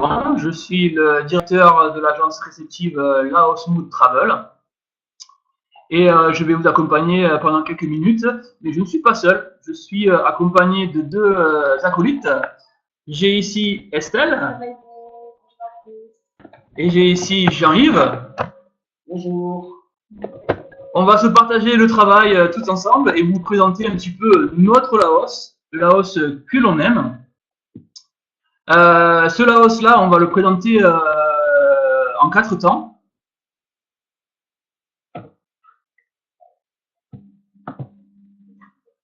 Laurent, je suis le directeur de l'agence réceptive Laos Mood Travel et je vais vous accompagner pendant quelques minutes, mais je ne suis pas seul, je suis accompagné de deux acolytes. J'ai ici Estelle et j'ai ici Jean-Yves. Bonjour. On va se partager le travail tous ensemble et vous présenter un petit peu notre Laos, le Laos que l'on aime. Ce Laos-là, on va le présenter en 4 temps.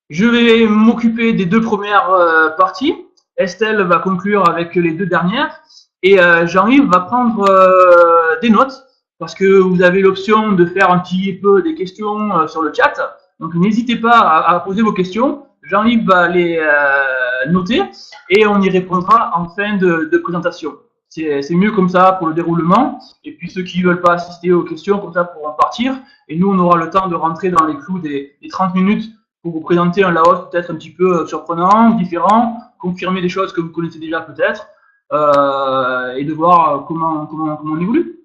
Je vais m'occuper des 2 premières parties. Estelle va conclure avec les 2 dernières. Et Jean-Yves va prendre des notes parce que vous avez l'option de faire un petit peu des questions sur le chat. Donc n'hésitez pas à poser vos questions. Jean-Yves va les noter et on y répondra en fin de présentation. C'est mieux comme ça pour le déroulement. Et puis ceux qui ne veulent pas assister aux questions, comme ça pourront partir. Et nous, on aura le temps de rentrer dans les clous des 30 minutes pour vous présenter un Laos peut-être un petit peu surprenant, différent, confirmer des choses que vous connaissez déjà peut-être, et de voir comment on évolue.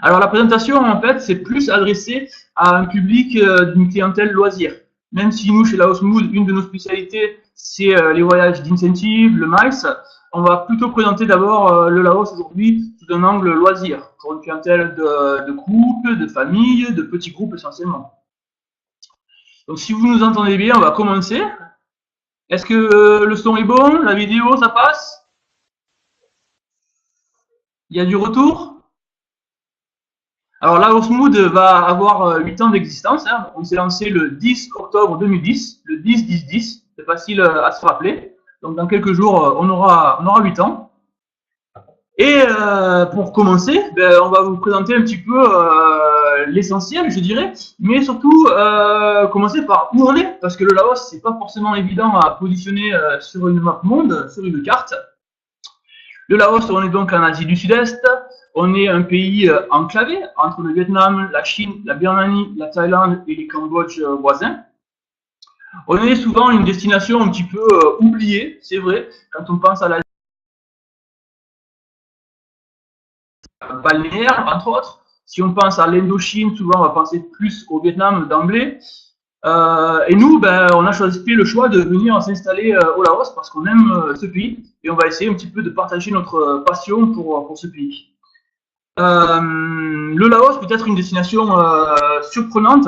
Alors la présentation, en fait, c'est plus adressé à un public d'une clientèle loisir. Même si nous, chez Laos Mood, une de nos spécialités, c'est les voyages d'incentive, le MICE, on va plutôt présenter d'abord le Laos aujourd'hui sous un angle loisir, pour une clientèle de couple, de famille, de petits groupes essentiellement. Donc si vous nous entendez bien, on va commencer. Est-ce que le son est bon? La vidéo, ça passe? Il y a du retour? Alors Laos Mood va avoir 8 ans d'existence. Hein. On s'est lancé le 10 octobre 2010, le 10-10-10. C'est facile à se rappeler. Donc dans quelques jours, on aura 8 ans. Et pour commencer, on va vous présenter un petit peu l'essentiel, je dirais, mais surtout commencer par où on est, parce que le Laos, c'est pas forcément évident à positionner sur une map monde, sur une carte. Le Laos, on est donc en Asie du Sud-Est, on est un pays enclavé entre le Vietnam, la Chine, la Birmanie, la Thaïlande et les Cambodges voisins. On est souvent une destination un petit peu oubliée, c'est vrai, quand on pense à l'Asie balnéaire, entre autres. Si on pense à l'Indochine, souvent on va penser plus au Vietnam d'emblée. Et nous, on a choisi le choix de venir s'installer au Laos parce qu'on aime ce pays et on va essayer un petit peu de partager notre passion pour ce pays. Le Laos peut être une destination surprenante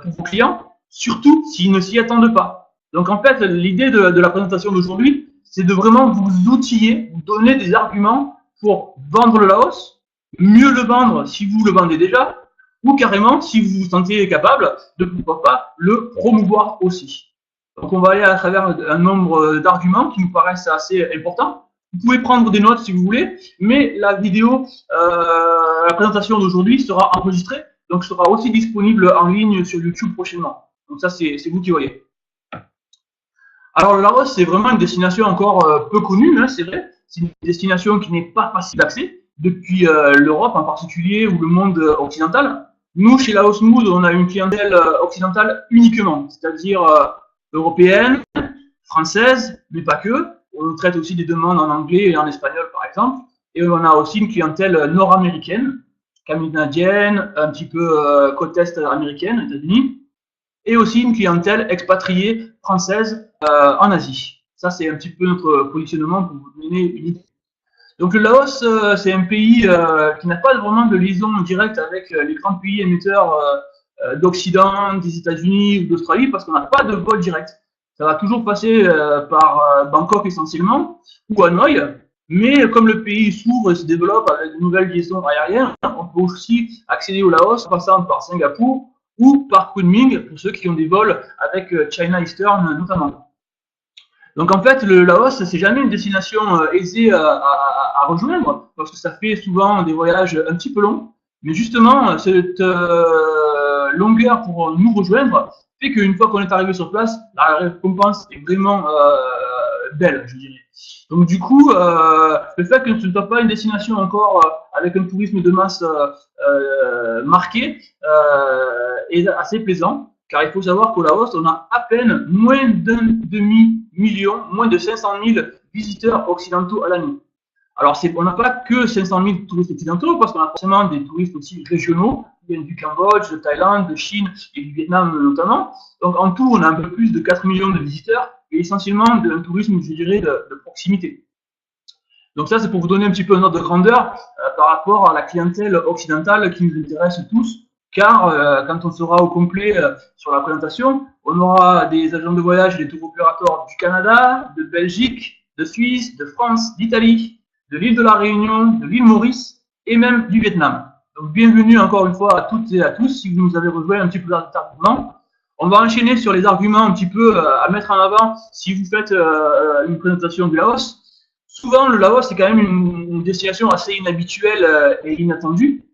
pour vos clients, surtout s'ils ne s'y attendent pas. Donc en fait, l'idée de la présentation d'aujourd'hui, c'est de vraiment vous outiller, vous donner des arguments pour vendre le Laos, mieux le vendre si vous le vendez déjà, ou carrément, si vous vous sentez capable, de pourquoi pas le promouvoir aussi. Donc on va aller à travers un nombre d'arguments qui nous paraissent assez importants. Vous pouvez prendre des notes si vous voulez, mais la vidéo, la présentation d'aujourd'hui sera enregistrée, donc sera aussi disponible en ligne sur YouTube prochainement. Donc ça, c'est vous qui voyez. Alors le Laos, c'est vraiment une destination encore peu connue, hein, c'est vrai. C'est une destination qui n'est pas facile d'accès, depuis l'Europe en particulier ou le monde occidental. Nous, chez Laos Mood, on a une clientèle occidentale uniquement, c'est-à-dire européenne, française, mais pas que. On traite aussi des demandes en anglais et en espagnol, par exemple. Et on a aussi une clientèle nord-américaine, canadienne, un petit peu côte est américaine, États-Unis, et aussi une clientèle expatriée française en Asie. Ça, c'est un petit peu notre positionnement pour vous donner une idée. Donc le Laos, c'est un pays qui n'a pas vraiment de liaison directe avec les grands pays émetteurs d'Occident, des États-Unis ou d'Australie, parce qu'on n'a pas de vol direct. Ça va toujours passer par Bangkok essentiellement, ou Hanoï, mais comme le pays s'ouvre et se développe avec de nouvelles liaisons aériennes, on peut aussi accéder au Laos en passant par Singapour ou par Kunming, pour ceux qui ont des vols avec China Eastern notamment. Donc en fait, le Laos, c'est jamais une destination aisée à rejoindre, parce que ça fait souvent des voyages un petit peu longs. Mais justement, cette longueur pour nous rejoindre fait qu'une fois qu'on est arrivé sur place, la récompense est vraiment belle, je dirais. Donc du coup, le fait que ce ne soit pas une destination encore avec un tourisme de masse marqué est assez plaisant. Car il faut savoir qu'au Laos, on a à peine moins d'un demi-million, moins de 500 000 visiteurs occidentaux à l'année. Alors, on n'a pas que 500 000 touristes occidentaux, parce qu'on a forcément des touristes aussi régionaux, qui viennent du Cambodge, de Thaïlande, de Chine et du Vietnam notamment. Donc, en tout, on a un peu plus de 4 millions de visiteurs, et essentiellement un tourisme, je dirais, de proximité. Donc ça, c'est pour vous donner un petit peu un ordre de grandeur par rapport à la clientèle occidentale qui nous intéresse tous, car quand on sera au complet sur la présentation, on aura des agents de voyage et des tour opérateurs du Canada, de Belgique, de Suisse, de France, d'Italie, de l'île de la Réunion, de l'île Maurice et même du Vietnam. Donc bienvenue encore une fois à toutes et à tous si vous nous avez rejoint un petit peu tardivement. On va enchaîner sur les arguments un petit peu à mettre en avant si vous faites une présentation du Laos. Souvent, le Laos, c'est quand même une destination assez inhabituelle et inattendue.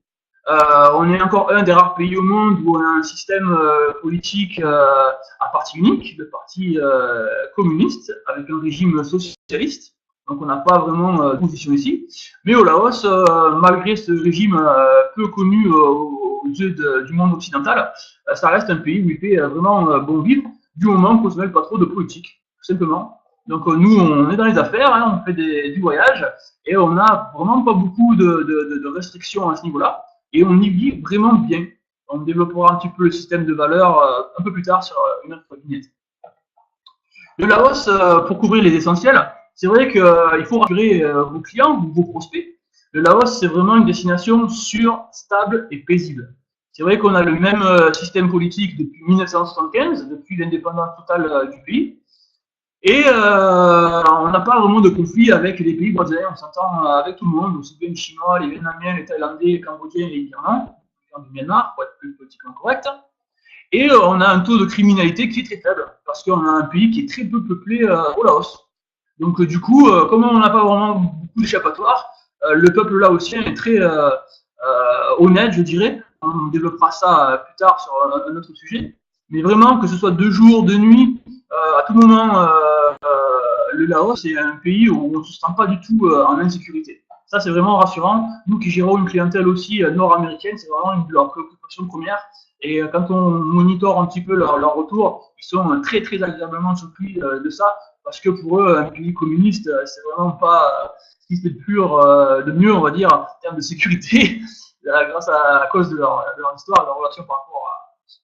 On est encore un des rares pays au monde où on a un système politique à parti unique, le parti communiste, avec un régime socialiste. Donc on n'a pas vraiment de position ici. Mais au Laos, malgré ce régime peu connu aux yeux du monde occidental, ça reste un pays où il fait vraiment bon vivre, du moment qu'on ne se mêle pas trop de politique, tout simplement. Donc nous, on est dans les affaires, hein, on fait du voyage, et on n'a vraiment pas beaucoup de restrictions à ce niveau-là, et on y vit vraiment bien. On développera un petit peu le système de valeurs un peu plus tard sur une autre vignette. Le Laos, pour couvrir les essentiels, c'est vrai qu'il faut rassurer vos clients, vos prospects. Le Laos, c'est vraiment une destination sûre, stable et paisible. C'est vrai qu'on a le même système politique depuis 1975, depuis l'indépendance totale du pays. Et on n'a pas vraiment de conflit avec les pays voisins, on s'entend avec tout le monde, aussi bien les Chinois, les Vietnamiens, les Thaïlandais, les Cambodgiens et les Birmans, du Myanmar, pour être plus politiquement correct. Et on a un taux de criminalité qui est très faible, parce qu'on a un pays qui est très peu peuplé au Laos. Donc du coup, comme on n'a pas vraiment beaucoup d'échappatoires, le peuple laotien est très honnête, je dirais. On développera ça plus tard sur un autre sujet. Mais vraiment, que ce soit de jour, de nuit, à tout moment, le Laos est un pays où on ne se sent pas du tout en insécurité. Ça, c'est vraiment rassurant. Nous qui gérons une clientèle aussi nord-américaine, c'est vraiment une de leurs préoccupations premières. Et quand on monitore un petit peu leur retour, ils sont très très agréablement surpris de ça, parce que pour eux, un pays communiste, c'est vraiment pas ce qui se fait de mieux, on va dire, en termes de sécurité, grâce à cause de leur histoire, de leur relation par rapport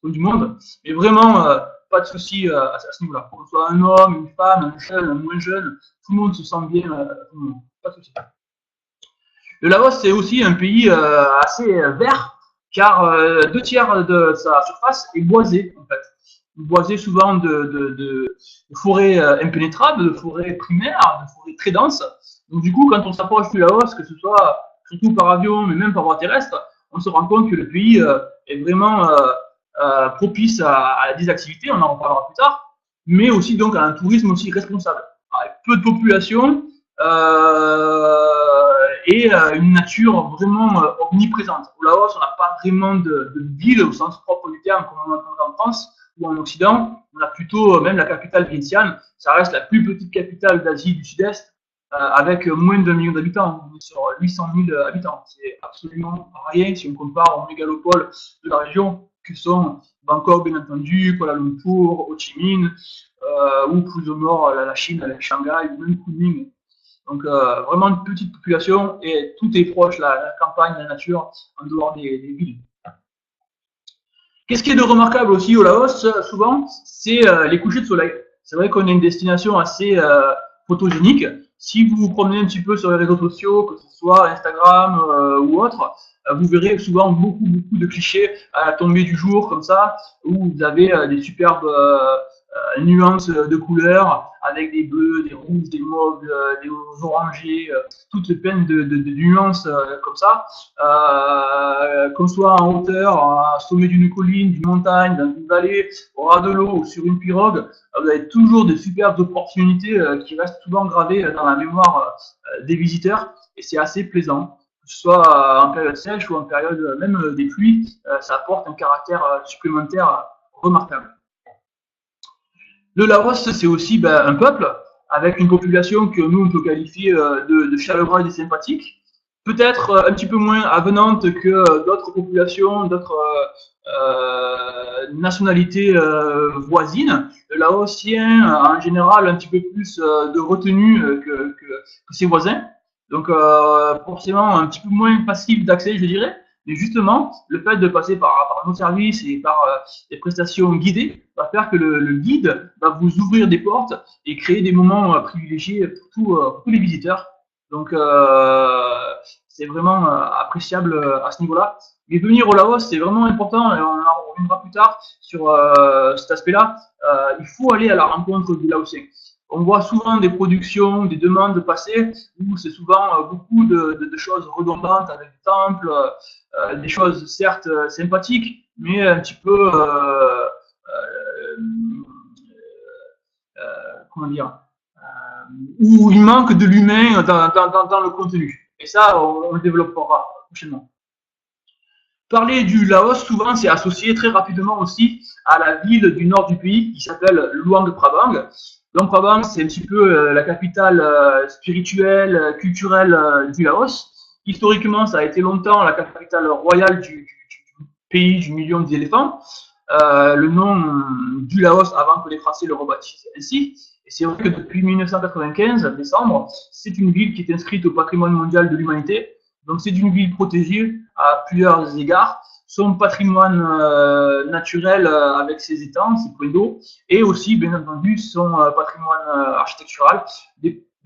au du monde. Mais vraiment, pas de souci à ce niveau-là. Que ce soit un homme, une femme, un jeune, un moins jeune, tout le monde se sent bien, tout le monde. Pas de souci. Le Laos, c'est aussi un pays assez vert, car 2/3 de sa surface est boisée, en fait. Boisée souvent de forêts impénétrables, de forêts primaires, de forêts très denses. Donc du coup, quand on s'approche du Laos, que ce soit surtout par avion, mais même par voie terrestre, on se rend compte que le pays est vraiment propice à des activités, on en reparlera plus tard, mais aussi donc à un tourisme aussi responsable, avec peu de population et une nature vraiment omniprésente. Au Laos, on n'a pas vraiment de ville au sens propre du terme comme on entend en France ou en Occident. On a plutôt même la capitale Vientiane, ça reste la plus petite capitale d'Asie du Sud-Est, avec moins d'1 million d'habitants, on est sur 800 000 habitants. C'est absolument rien si on compare aux mégalopoles de la région, que sont Bangkok, bien entendu, Kuala Lumpur, Ho Chi Minh, ou plus au nord, la Chine avec Shanghai, ou même Kunming. Donc vraiment une petite population et tout est proche, la campagne, la nature, en dehors des villes. Qu'est-ce qui est de remarquable aussi au Laos, souvent, c'est les couchers de soleil. C'est vrai qu'on est une destination assez photogénique. Si vous vous promenez un petit peu sur les réseaux sociaux, que ce soit Instagram ou autre, vous verrez souvent beaucoup de clichés à la tombée du jour, comme ça, où vous avez des superbes nuances de couleurs, avec des bleus, des rouges, des mauves, des orangés, toutes pleines de nuances comme ça. Qu'on soit en hauteur, à sommet d'une colline, d'une montagne, dans une vallée, au ras de l'eau ou sur une pirogue, vous avez toujours des superbes opportunités qui restent souvent gravées dans la mémoire des visiteurs, et c'est assez plaisant. Que ce soit en période sèche ou en période même des pluies, ça apporte un caractère supplémentaire remarquable. Le Laos, c'est aussi un peuple avec une population que nous on peut qualifier de chaleureuse et sympathique, peut-être un petit peu moins avenante que d'autres populations, d'autres nationalités voisines. Le Laotien a en général un petit peu plus de retenue que ses voisins. Donc forcément un petit peu moins facile d'accès, je dirais. Mais justement, le fait de passer par nos services et par des prestations guidées va faire que le guide va vous ouvrir des portes et créer des moments privilégiés pour tous les visiteurs. Donc c'est vraiment appréciable à ce niveau-là. Mais venir au Laos, c'est vraiment important, et on en reviendra plus tard sur cet aspect-là. Il faut aller à la rencontre du Laotien. On voit souvent des productions, des demandes passer où c'est souvent beaucoup de choses redondantes avec des temples, des choses certes sympathiques, mais un petit peu, comment dire, où il manque de l'humain dans le contenu. Et ça, on le développera prochainement. Parler du Laos, souvent, c'est associé très rapidement aussi à la ville du nord du pays qui s'appelle Luang Prabang. Luang Prabang, c'est un petit peu la capitale spirituelle, culturelle du Laos. Historiquement, ça a été longtemps la capitale royale du pays du million d'éléphants. Le nom du Laos avant que les Français le rebaptisent ainsi. Et c'est vrai que depuis 1995, décembre, c'est une ville qui est inscrite au patrimoine mondial de l'humanité. Donc c'est une ville protégée à plusieurs égards. Son patrimoine naturel avec ses étangs, ses points d'eau, et aussi, bien entendu, son patrimoine architectural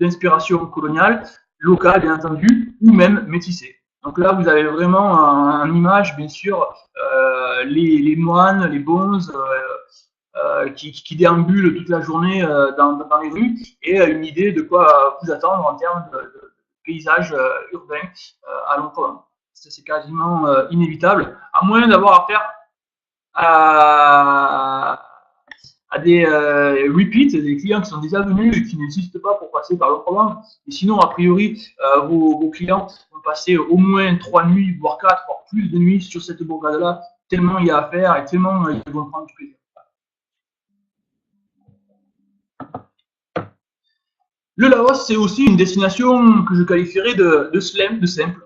d'inspiration coloniale, locale, bien entendu, ou même métissée. Donc là, vous avez vraiment en image, bien sûr, les moines, les bonzes, qui déambulent toute la journée dans les rues, et une idée de quoi vous attendre en termes de paysage urbain à long terme. C'est quasiment inévitable, à moins d'avoir affaire à des repeats, des clients qui sont déjà venus et qui n'insistent pas pour passer par le programme. Et sinon, a priori, vos clients vont passer au moins 3 nuits, voire 4, voire plus de nuits sur cette bourgade-là, tellement il y a à faire et tellement ils vont prendre du plaisir. Le Laos, c'est aussi une destination que je qualifierais de simple.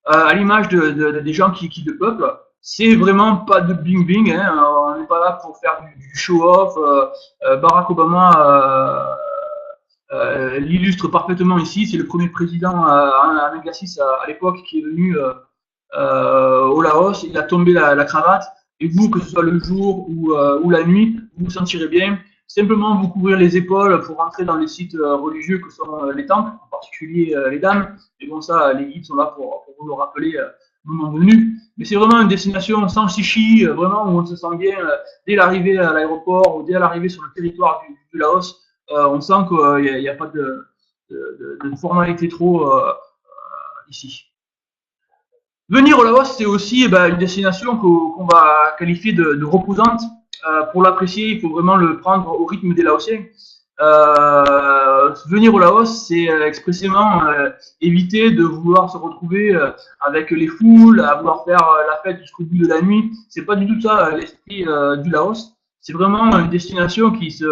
À l'image des gens qui le peuplent, c'est vraiment pas de bling-bling, hein, on n'est pas là pour faire du show-off. Barack Obama l'illustre parfaitement ici, c'est le premier président en exercice à l'époque qui est venu au Laos, il a tombé la cravate, et vous, que ce soit le jour ou la nuit, vous vous sentirez bien. Simplement vous couvrir les épaules pour rentrer dans les sites religieux que sont les temples, en particulier les dames. Et bon, ça, les guides sont là pour vous le rappeler le moment venu. Mais c'est vraiment une destination sans chichi, vraiment où on se sent bien dès l'arrivée à l'aéroport ou dès l'arrivée sur le territoire du Laos. On sent qu'il n'y a pas de formalité trop ici. Venir au Laos, c'est aussi une destination qu'on va qualifier de reposante. Pour l'apprécier, il faut vraiment le prendre au rythme des Laotiens. Venir au Laos, c'est expressément éviter de vouloir se retrouver avec les foules, à vouloir faire la fête jusqu'au bout de la nuit. C'est pas du tout ça l'esprit du Laos. C'est vraiment une destination qui se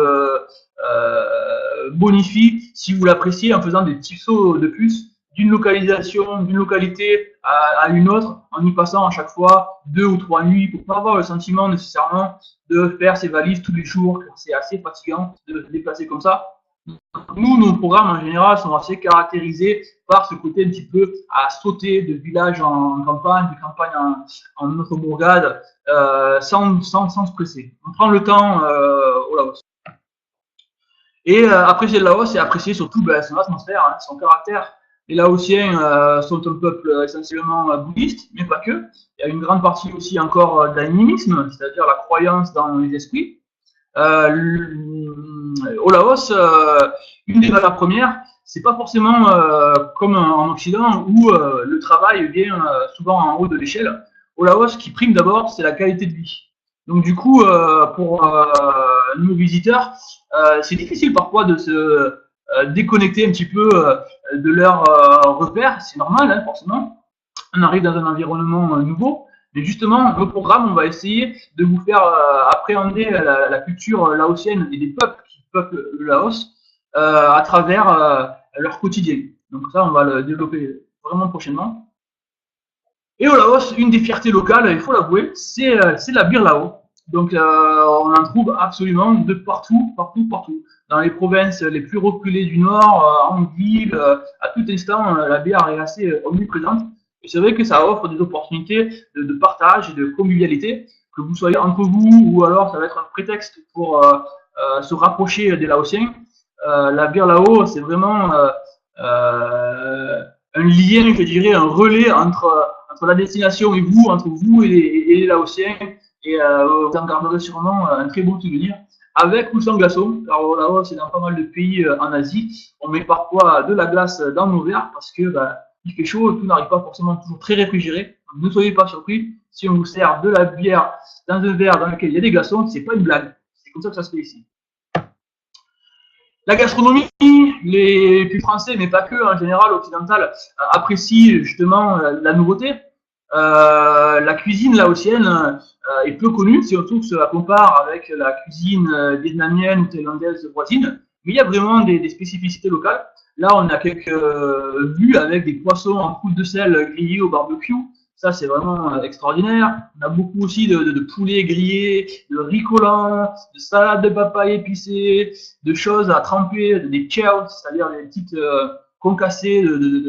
bonifie si vous l'appréciez en faisant des petits sauts de puce d'une localisation, d'une localité à une autre, en y passant à chaque fois 2 ou 3 nuits, pour pas avoir le sentiment nécessairement de faire ses valises tous les jours, c'est assez fatigant de se déplacer comme ça. Nous, nos programmes en général sont assez caractérisés par ce côté un petit peu à sauter de village en campagne, de campagne en notre bourgade, sans se presser. On prend le temps au Laos. Et apprécier le Laos, c'est apprécier surtout son atmosphère, hein, son caractère. Les Laotiens sont un peuple essentiellement bouddhiste, mais pas que. Il y a une grande partie aussi encore d'animisme, c'est-à-dire la croyance dans les esprits. Au Laos, une des valeurs premières, c'est pas forcément comme en Occident où le travail vient souvent en haut de l'échelle. Au Laos, ce qui prime d'abord, c'est la qualité de vie. Donc du coup, pour nos visiteurs, c'est difficile parfois de se déconnecter un petit peu de leurs repères. C'est normal, hein, forcément. On arrive dans un environnement nouveau. Mais justement, le programme, on va essayer de vous faire appréhender la culture laotienne et des peuples qui peuplent le Laos à travers leur quotidien. Donc ça, on va le développer vraiment prochainement. Et au Laos, une des fiertés locales, il faut l'avouer, c'est la Bir Lao. Donc, on en trouve absolument de partout, partout, partout. Dans les provinces les plus reculées du Nord, en ville, à tout instant, la bière est assez omniprésente. Et c'est vrai que ça offre des opportunités de partage et de convivialité, que vous soyez entre vous ou alors ça va être un prétexte pour se rapprocher des Laotiens. La bière là-haut, c'est vraiment un lien, je dirais, un relais entre la destination et vous, entre vous et les Laotiens. Et vous en garderez sûrement un très beau souvenir, avec ou sans glaçons, car au Laos et dans pas mal de pays en Asie, on met parfois de la glace dans nos verres parce que il fait chaud, tout n'arrive pas forcément toujours très réfrigéré. Donc, ne soyez pas surpris si on vous sert de la bière dans un verre dans lequel il y a des glaçons, c'est pas une blague. C'est comme ça que ça se fait ici. La gastronomie, les plus français, mais pas que, en général, occidental, apprécient justement la nouveauté. La cuisine laotienne est peu connue, surtout que cela compare avec la cuisine vietnamienne ou thaïlandaise voisine. Mais il y a vraiment des spécificités locales. Là, on a quelques vues avec des poissons en poudre de sel grillés au barbecue. Ça, c'est vraiment extraordinaire. On a beaucoup aussi de poulet grillé, de riz collant, de salade de papaye épicée, de choses à tremper, des chows, c'est-à-dire des petites concassées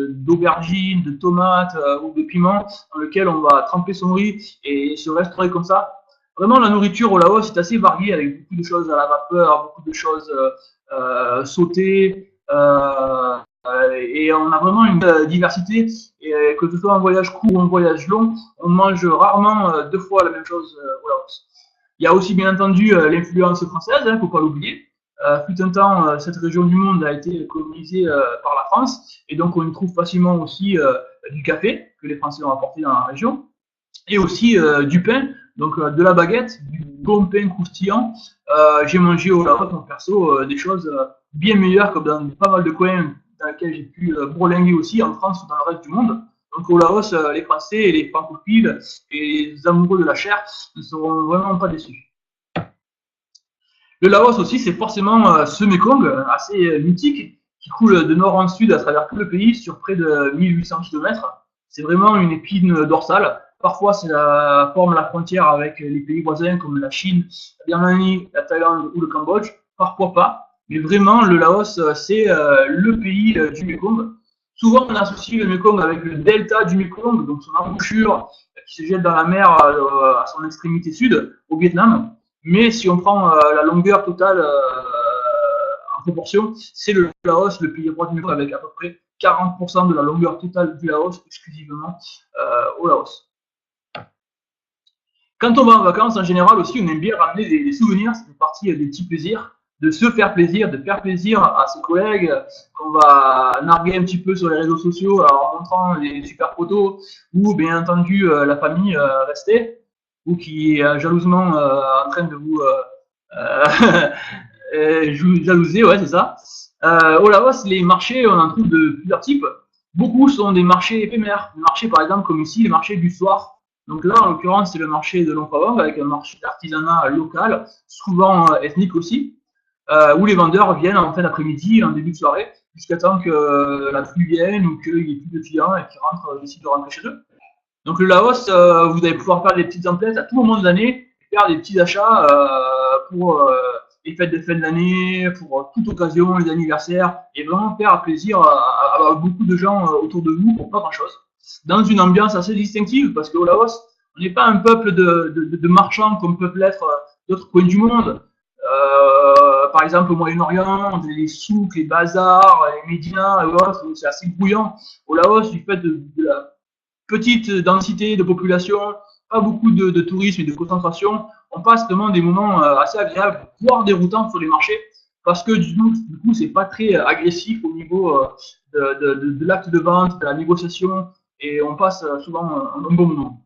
d'aubergines, de tomates ou de piments dans lesquels on va tremper son riz et se restaurer comme ça. Vraiment, la nourriture au Laos est assez variée avec beaucoup de choses à la vapeur, beaucoup de choses sautées. Et on a vraiment une diversité, et que ce soit un voyage court ou un voyage long, on mange rarement deux fois la même chose au Laos. Il y a aussi bien entendu l'influence française, il ne faut pas l'oublier. Fut un temps, cette région du monde a été colonisée par la France, et donc on y trouve facilement aussi du café que les Français ont apporté dans la région, et aussi du pain, donc de la baguette, du bon pain croustillant. J'ai mangé au Laos, mon perso, des choses bien meilleures que dans pas mal de coins dans lesquels j'ai pu bourlinguer aussi en France ou dans le reste du monde. Donc au Laos, les Français et les francophiles et les amoureux de la chair ne seront vraiment pas déçus. Le Laos aussi, c'est forcément ce Mekong assez mythique qui coule de nord en sud à travers tout le pays sur près de 1800 km. C'est vraiment une épine dorsale. Parfois, ça forme la frontière avec les pays voisins comme la Chine, la Birmanie, la Thaïlande ou le Cambodge. Parfois pas. Mais vraiment, le Laos, c'est le pays du Mekong. Souvent, on associe le Mekong avec le delta du Mekong, donc son embouchure qui se jette dans la mer à son extrémité sud, au Vietnam. Mais si on prend la longueur totale en proportion, c'est le Laos, le pays roi du Mekong, avec à peu près 40% de la longueur totale du Laos exclusivement au Laos. Quand on va en vacances, en général aussi, on aime bien ramener des souvenirs, ça fait partie des petits plaisirs, de se faire plaisir, de faire plaisir à ses collègues, qu'on va narguer un petit peu sur les réseaux sociaux en montrant des super photos, ou bien entendu la famille restée, ou qui est jalousement en train de vous jalouser, ouais, c'est ça. Au Laos, les marchés, on en trouve de plusieurs types. Beaucoup sont des marchés éphémères, des marchés par exemple comme ici, les marchés du soir. Donc là, en l'occurrence, c'est le marché de Longphavong avec un marché d'artisanat local, souvent ethnique aussi, où les vendeurs viennent en fin d'après-midi, en début de soirée, jusqu'à temps que la pluie vienne ou qu'il n'y ait plus de clients et qu'ils décident de rentrer chez eux. Donc le Laos, vous allez pouvoir faire des petites emplettes à tout moment de l'année, faire des petits achats pour les fêtes de fin de l'année, pour toute occasion, les anniversaires, et vraiment faire plaisir à beaucoup de gens autour de vous pour pas grand-chose. Dans une ambiance assez distinctive, parce qu'au Laos, on n'est pas un peuple de marchands comme peuvent l'être d'autres coins du monde. Par exemple, au Moyen-Orient, les souks, les bazars, les médias et autres, c'est assez brouillant. Au Laos, du fait de la petite densité de population, pas beaucoup de tourisme et de concentration, on passe vraiment des moments assez agréables, voire déroutants sur les marchés, parce que du coup c'est pas très agressif au niveau de l'acte de vente, de la négociation, et on passe souvent un bon moment.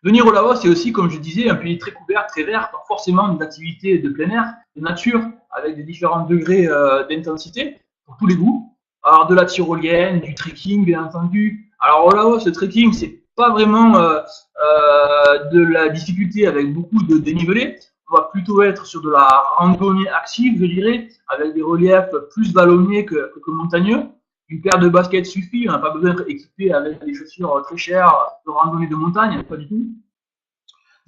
Venir au Laos, c'est aussi, comme je disais, un pays très couvert, très vert, donc forcément des activités de plein air, de nature, avec des différents degrés d'intensité, pour tous les goûts. Alors de la tyrolienne, du trekking, bien entendu. Alors au Laos, le trekking, c'est pas vraiment de la difficulté avec beaucoup de dénivelé. On va plutôt être sur de la randonnée active, je dirais, avec des reliefs plus vallonnés que montagneux. Une paire de baskets suffit, on n'a pas besoin d'être équipé avec des chaussures très chères de randonnée de montagne, pas du tout.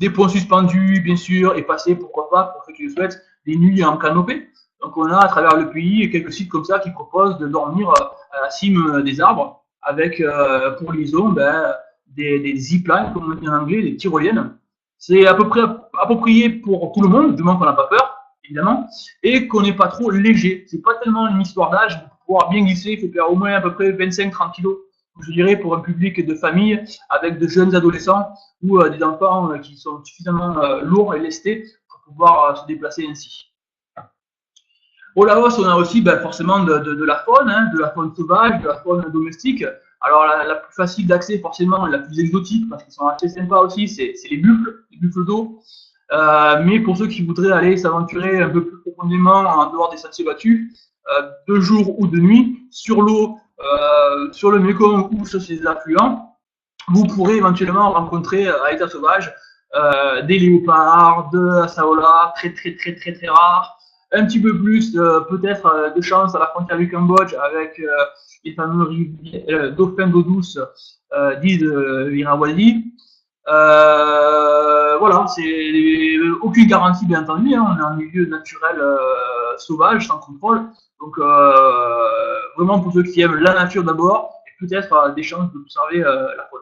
des ponts suspendus, bien sûr, et passer, pourquoi pas, pour ceux qui le souhaitent, des nuits en canopée. Donc on a à travers le pays quelques sites comme ça qui proposent de dormir à la cime des arbres avec pour liaison des ziplines, comme on dit en anglais, des tyroliennes. C'est à peu près approprié pour tout le monde, du moins qu'on n'a pas peur, évidemment, et qu'on n'est pas trop léger. C'est pas tellement une histoire d'âge, pour pouvoir bien glisser, il faut faire au moins à peu près 25-30 kilos, je dirais, pour un public de famille avec de jeunes adolescents ou des enfants qui sont suffisamment lourds et lestés pour pouvoir se déplacer ainsi. Au Laos, on a aussi forcément de la faune, de la faune sauvage, de la faune domestique. Alors la plus facile d'accès forcément, la plus exotique, parce qu'ils sont assez sympas aussi, c'est les buffles d'eau. Mais pour ceux qui voudraient aller s'aventurer un peu plus profondément en dehors des sentiers battus, de jour ou de nuit, sur l'eau, sur le Mekong ou sur ses affluents, vous pourrez éventuellement rencontrer à l'état sauvage des léopards, de saola, très rares, un petit peu plus peut-être de chance à la frontière du Cambodge avec les fameux dauphins d'eau douce dits de Irrawaddy. Voilà, c'est aucune garantie bien entendu, on est en milieu naturel sauvage, sans contrôle, donc vraiment pour ceux qui aiment la nature d'abord, et peut-être des chances d'observer la faune.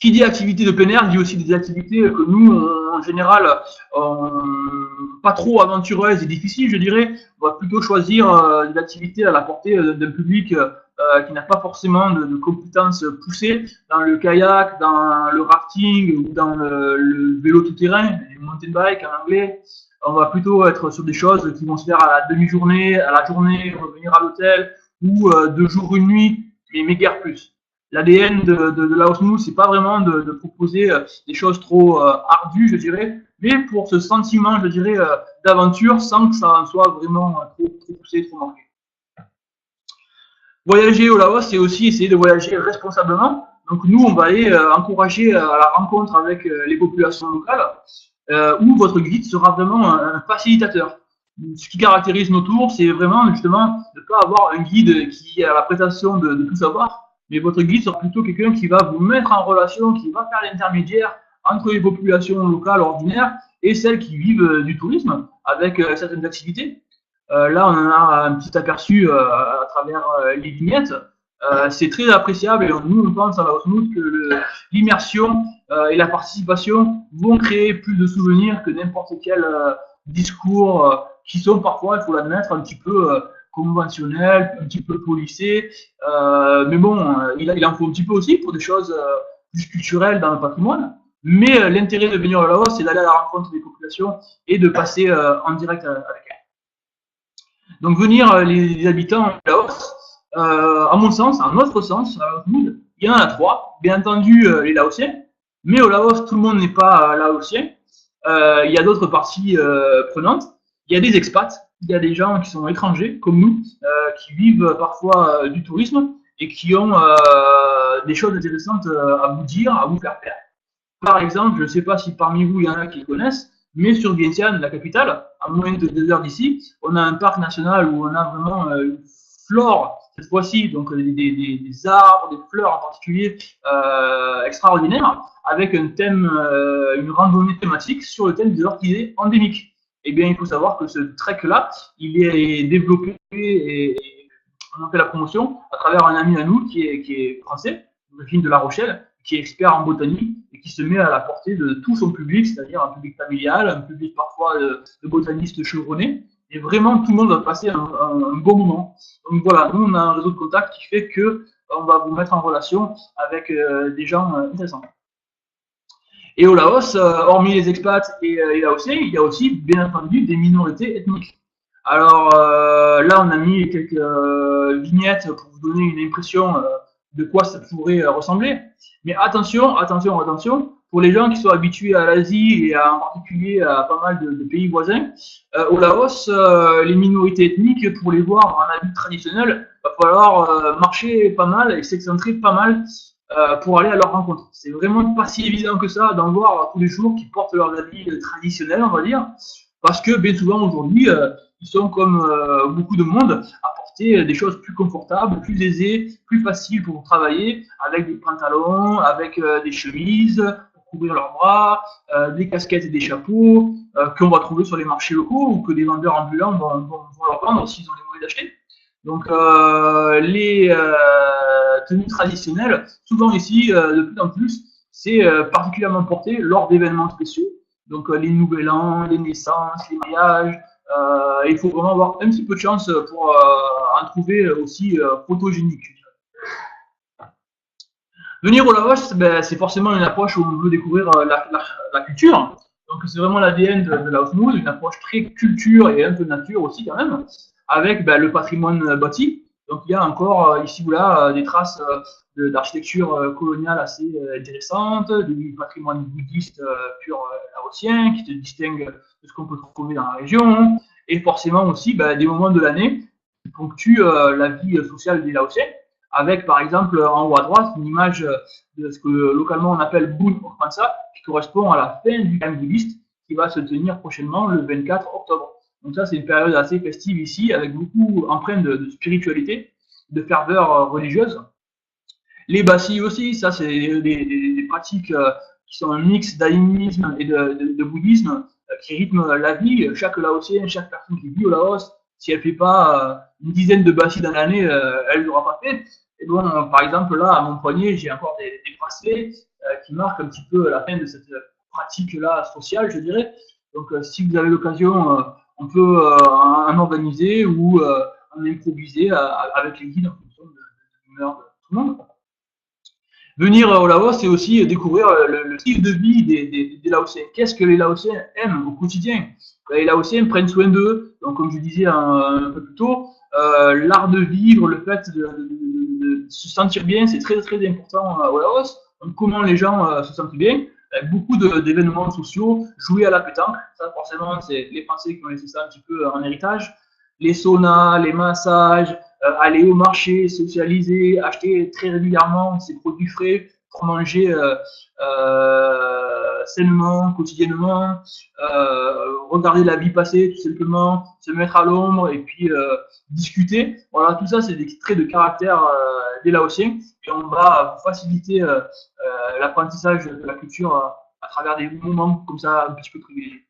Qui dit activité de plein air dit aussi des activités que nous, en général, pas trop aventureuses et difficiles, je dirais. On va plutôt choisir des activités à la portée d'un public qui n'a pas forcément de compétences poussées dans le kayak, dans le rafting ou dans le vélo tout-terrain, le mountain bike en anglais. On va plutôt être sur des choses qui vont se faire à la demi-journée, à la journée, revenir à l'hôtel, ou 2 jours, 1 nuit, mais guère plus. L'ADN de Laos Nous, c'est pas vraiment de proposer des choses trop ardues, je dirais, mais pour ce sentiment, je dirais, d'aventure, sans que ça en soit vraiment trop poussé, trop marqué. Voyager au Laos, c'est aussi essayer de voyager responsablement. Donc nous, on va aller encourager à la rencontre avec les populations locales, où votre guide sera vraiment un facilitateur. Ce qui caractérise nos tours, c'est vraiment justement de ne pas avoir un guide qui a la prétention de tout savoir, mais votre guide sera plutôt quelqu'un qui va vous mettre en relation, qui va faire l'intermédiaire entre les populations locales ordinaires et celles qui vivent du tourisme avec certaines activités. Là, on en a un petit aperçu à travers les vignettes. C'est très appréciable et nous, on pense à la Laos que l'immersion et la participation vont créer plus de souvenirs que n'importe quel discours qui sont parfois, il faut l'admettre, un petit peu conventionnels, un petit peu polissés. Mais bon, il en faut un petit peu aussi pour des choses plus culturelles dans le patrimoine. Mais l'intérêt de venir au Laos, c'est d'aller à la rencontre des populations et de passer en direct avec elles. Donc venir les habitants du Laos, à mon sens, à notre sens, à Laos, il y en a 3. Bien entendu, les Laotiens, mais au Laos, tout le monde n'est pas Laotien. Il y a d'autres parties prenantes. Il y a des expats, il y a des gens qui sont étrangers, comme nous, qui vivent parfois du tourisme et qui ont des choses intéressantes à vous dire, à vous faire faire. Par exemple, je ne sais pas si parmi vous il y en a qui le connaissent, mais sur Vientiane, la capitale, à moins de 2 heures d'ici, on a un parc national où on a vraiment une flore, cette fois-ci, donc des arbres, des fleurs en particulier extraordinaires, avec un thème, une randonnée thématique sur le thème des orchidées endémiques. Eh bien, il faut savoir que ce trek-là, il est développé et on en fait la promotion à travers un ami à nous qui est français, d'origine de La Rochelle, qui est expert en botanique et qui se met à la portée de tout son public, c'est-à-dire un public familial, un public parfois de botanistes chevronnés. Et vraiment, tout le monde va passer un bon moment. Donc voilà, nous, on a un réseau de contacts qui fait qu'on va vous mettre en relation avec des gens intéressants. Et au Laos, hormis les expats et les Laotiens, il y a aussi, bien entendu, des minorités ethniques. Alors là, on a mis quelques vignettes pour vous donner une impression de quoi ça pourrait ressembler. Mais attention, pour les gens qui sont habitués à l'Asie et en particulier à pas mal de pays voisins, au Laos, les minorités ethniques, pour les voir en habit traditionnel, il va falloir marcher pas mal et s'excentrer pas mal pour aller à leur rencontre. C'est vraiment pas si évident que ça d'en voir tous les jours qui portent leurs habits traditionnels, on va dire, parce que bien souvent aujourd'hui, ils sont comme beaucoup de monde à porter des choses plus confortables, plus aisées, plus faciles pour travailler, avec des pantalons, avec des chemises, couvrir leurs bras, des casquettes et des chapeaux qu'on va trouver sur les marchés locaux ou que des vendeurs ambulants vont leur vendre s'ils ont les moyens d'acheter. Donc les tenues traditionnelles, souvent ici, de plus en plus, c'est particulièrement porté lors d'événements spéciaux. Donc les nouvel an, les naissances, les mariages. Il faut vraiment avoir un petit peu de chance pour en trouver aussi photogénique. Venir au Laos, ben, c'est forcément une approche où on veut découvrir la culture. Donc c'est vraiment l'ADN de Laos Mood, une approche très culture et un peu nature aussi quand même, avec ben, le patrimoine bâti. Donc il y a encore ici ou là des traces d'architecture coloniale assez intéressantes, du patrimoine bouddhiste pur laotien qui se distingue de ce qu'on peut trouver dans la région, et forcément aussi ben, des moments de l'année qui ponctuent la vie sociale des Laotiens, avec par exemple en haut à droite une image de ce que localement on appelle Bun Orpansa, qui correspond à la fin du carême bouddhiste, qui va se tenir prochainement le 24 octobre. Donc ça, c'est une période assez festive ici, avec beaucoup empreinte de spiritualité, de ferveur religieuse. Les bassis aussi, ça c'est des pratiques qui sont un mix d'animisme et de bouddhisme qui rythment la vie. Chaque Laotien, chaque personne qui vit au Laos, si elle ne fait pas une dizaine de bassis dans l'année, elle ne l'aura pas fait. Et bon, par exemple, là, à mon poignet, j'ai encore des bracelets qui marquent un petit peu la fin de cette pratique-là sociale, je dirais. Donc, si vous avez l'occasion, on peut en organiser ou en improviser avec les guides en fonction de l'humeur de tout le monde. Venir au Laos, c'est aussi découvrir le style de vie des Laotiens. Qu'est-ce que les Laotiens aiment au quotidien? Les Laotiens prennent soin d'eux. Donc, comme je disais un peu plus tôt, l'art de vivre, le fait de se sentir bien, c'est très très important au Laos. Donc, comment les gens se sentent bien? Beaucoup d'événements sociaux, jouer à la pétanque, ça forcément c'est les Français qui ont laissé ça un petit peu en héritage. Les saunas, les massages, aller au marché, socialiser, acheter très régulièrement ses produits frais pour manger sainement, quotidiennement, regarder la vie passer tout simplement, se mettre à l'ombre et puis discuter. Voilà, tout ça c'est des traits de caractère des Laotiens et on va faciliter l'apprentissage de la culture à travers des moments comme ça un petit peu privilégiés.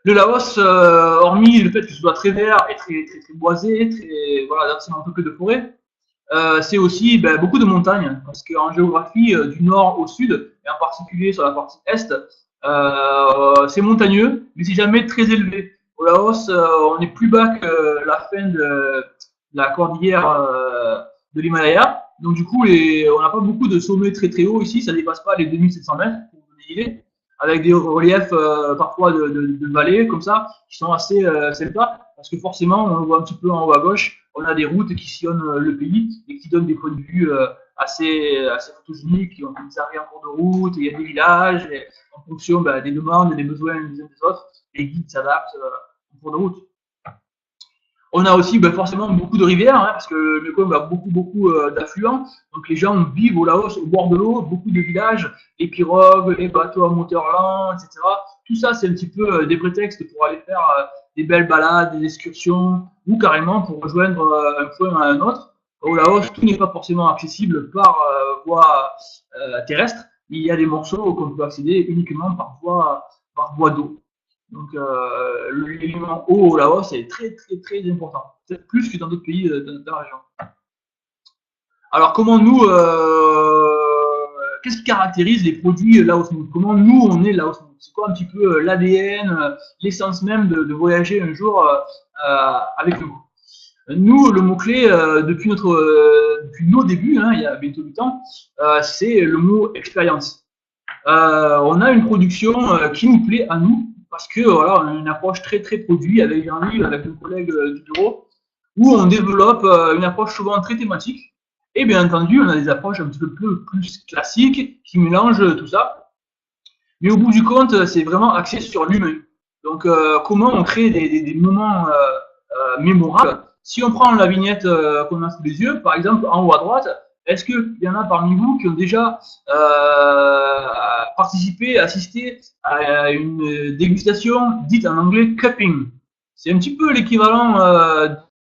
Le Laos, hormis le fait que ce soit très vert et très boisé, voilà, c'est un peu que de forêt, c'est aussi beaucoup de montagnes, parce qu'en géographie, du nord au sud, et en particulier sur la partie est, c'est montagneux, mais c'est jamais très élevé. Au Laos, on est plus bas que la fin de la cordillère de l'Himalaya, donc du coup, on n'a pas beaucoup de sommets très hauts ici, ça ne dépasse pas les 2700 mètres, pour vous donner une idée, avec des reliefs parfois de vallées comme ça, qui sont assez sympas, parce que forcément, on le voit un petit peu en haut à gauche, on a des routes qui sillonnent le pays et qui donnent des points de vue assez photogéniques, qui ont des arrêts en cours de route, et il y a des villages, et en fonction des demandes et des besoins des uns des autres, les guides s'adaptent en cours de route. On a aussi forcément beaucoup de rivières, hein, parce que le Mekong a beaucoup d'affluents. Donc les gens vivent au Laos au bord de l'eau, beaucoup de villages, les pirogues, les bateaux à moteur lent, etc. Tout ça, c'est un petit peu des prétextes pour aller faire des belles balades, des excursions, ou carrément pour rejoindre un point à un autre. Au Laos, tout n'est pas forcément accessible par voie terrestre. Il y a des morceaux qu'on peut accéder uniquement par voie d'eau. Donc l'élément eau au Laos est très important, peut-être plus que dans d'autres pays de la région. Alors comment nous, qu'est-ce qui caractérise les produits Laos Mood? Comment nous on est Laos Mood? C'est quoi un petit peu l'ADN, l'essence même de voyager un jour avec nous? Nous, le mot-clé depuis nos débuts, hein, il y a bientôt 8 ans, c'est le mot expérience. On a une production qui nous plaît à nous, parce que voilà, on a une approche très produit avec Jean-Louis, avec un collègue du bureau, où on développe une approche souvent très thématique. Et bien entendu, on a des approches un petit peu plus classiques qui mélangent tout ça. Mais au bout du compte, c'est vraiment axé sur l'humain. Donc, comment on crée des moments mémorables. Si on prend la vignette qu'on a sous les yeux, par exemple, en haut à droite, est-ce qu'il y en a parmi vous qui ont déjà participé, assisté à une dégustation dite en anglais cupping? C'est un petit peu l'équivalent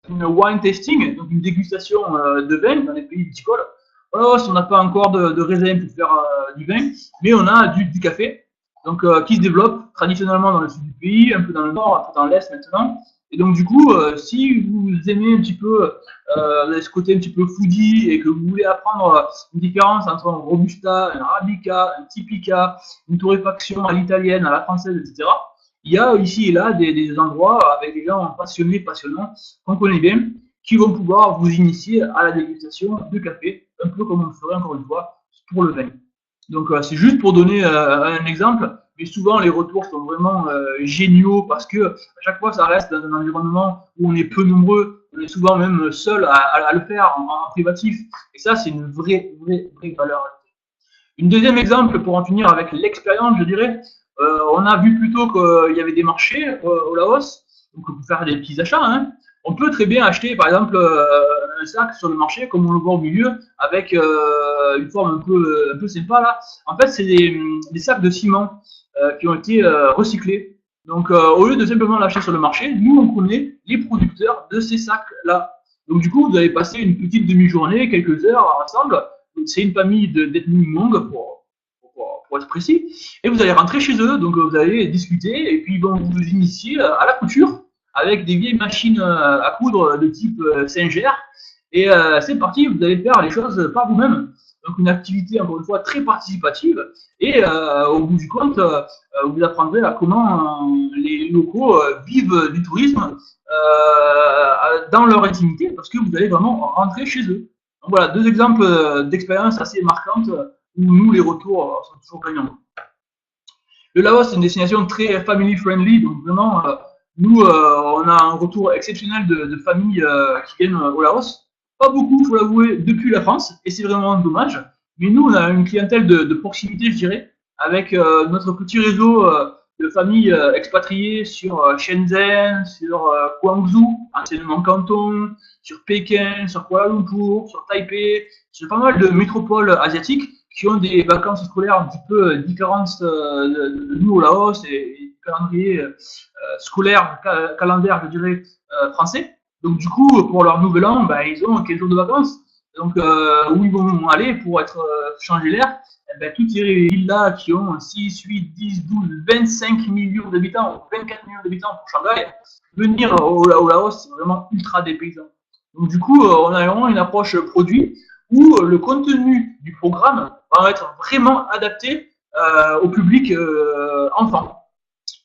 d'une wine tasting, donc une dégustation de vin dans les pays viticoles, Au Laos, on n'a pas encore de raisin pour faire du vin, mais on a du café, donc qui se développe traditionnellement dans le sud du pays, un peu dans le nord, un peu dans l'est maintenant. Et donc du coup, si vous aimez un petit peu ce côté un petit peu foodie et que vous voulez apprendre une différence entre un robusta, un arabica, un typica, une torréfaction à l'italienne, à la française, etc. Il y a ici et là des endroits avec des gens passionnés, passionnants, qu'on connaît bien, qui vont pouvoir vous initier à la dégustation de café, un peu comme on le ferait encore une fois pour le vin. Donc c'est juste pour donner un exemple, mais souvent les retours sont vraiment géniaux parce que à chaque fois ça reste dans un environnement où on est peu nombreux, on est souvent même seul à le faire en privatif, et ça c'est une vraie valeur. Une deuxième exemple pour en finir avec l'expérience, je dirais, on a vu plutôt qu'il y avait des marchés au Laos, donc pour faire des petits achats, hein. On peut très bien acheter par exemple un sac sur le marché, comme on le voit au milieu, avec une forme un peu sympa là. En fait, c'est des sacs de ciment qui ont été recyclés. Donc au lieu de simplement l'acheter sur le marché, nous on connaît les producteurs de ces sacs là. Donc du coup, vous allez passer une petite demi-journée, quelques heures ensemble. C'est une famille d'ethnie Hmong pour être précis, et vous allez rentrer chez eux, donc vous allez discuter, et puis ils vont vous initier à la couture, avec des vieilles machines à coudre de type Singer, et c'est parti, vous allez faire les choses par vous-même. Donc une activité, encore une fois, très participative, et au bout du compte, vous apprendrez à comment les locaux vivent du tourisme dans leur intimité, parce que vous allez vraiment rentrer chez eux. Donc voilà, deux exemples d'expériences assez marquantes où nous, les retours sont toujours gagnants. Le Laos, c'est une destination très family friendly, donc vraiment, nous, on a un retour exceptionnel de familles qui viennent au Laos. Pas beaucoup, il faut l'avouer, depuis la France, et c'est vraiment dommage. Mais nous, on a une clientèle de proximité, je dirais, avec notre petit réseau de familles expatriées sur Shenzhen, sur Guangzhou, anciennement Canton, sur Pékin, sur Kuala Lumpur, sur Taipei, sur pas mal de métropoles asiatiques qui ont des vacances scolaires un petit peu différentes de nous au Laos et calendrier scolaire, calendaire, je dirais, français. Donc du coup, pour leur nouvel an, ben, ils ont 15 jours de vacances. Donc où ils vont aller pour être changer l'air, ben, toutes ces villes-là qui ont 6, 8, 10, 12, 25 millions d'habitants, 24 millions d'habitants pour Shanghai, venir au Laos, c'est vraiment ultra dépaysant. Donc du coup, on a vraiment une approche produit où le contenu du programme va être vraiment adapté au public enfant.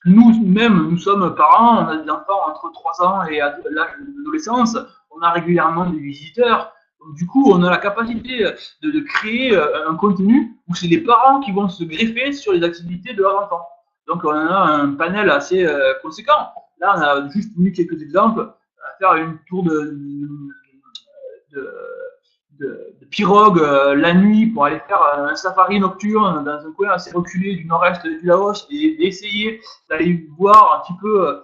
Nous-mêmes, nous sommes parents, on a des enfants entre 3 ans et l'âge de l'adolescence, on a régulièrement des visiteurs. Donc, du coup, on a la capacité de créer un contenu où c'est les parents qui vont se greffer sur les activités de leurs enfants. Donc, on a un panel assez conséquent. Là, on a juste mis quelques exemples, à faire une tour de, de pirogue la nuit pour aller faire un safari nocturne dans un coin assez reculé du nord-est du Laos et d'essayer d'aller voir un petit peu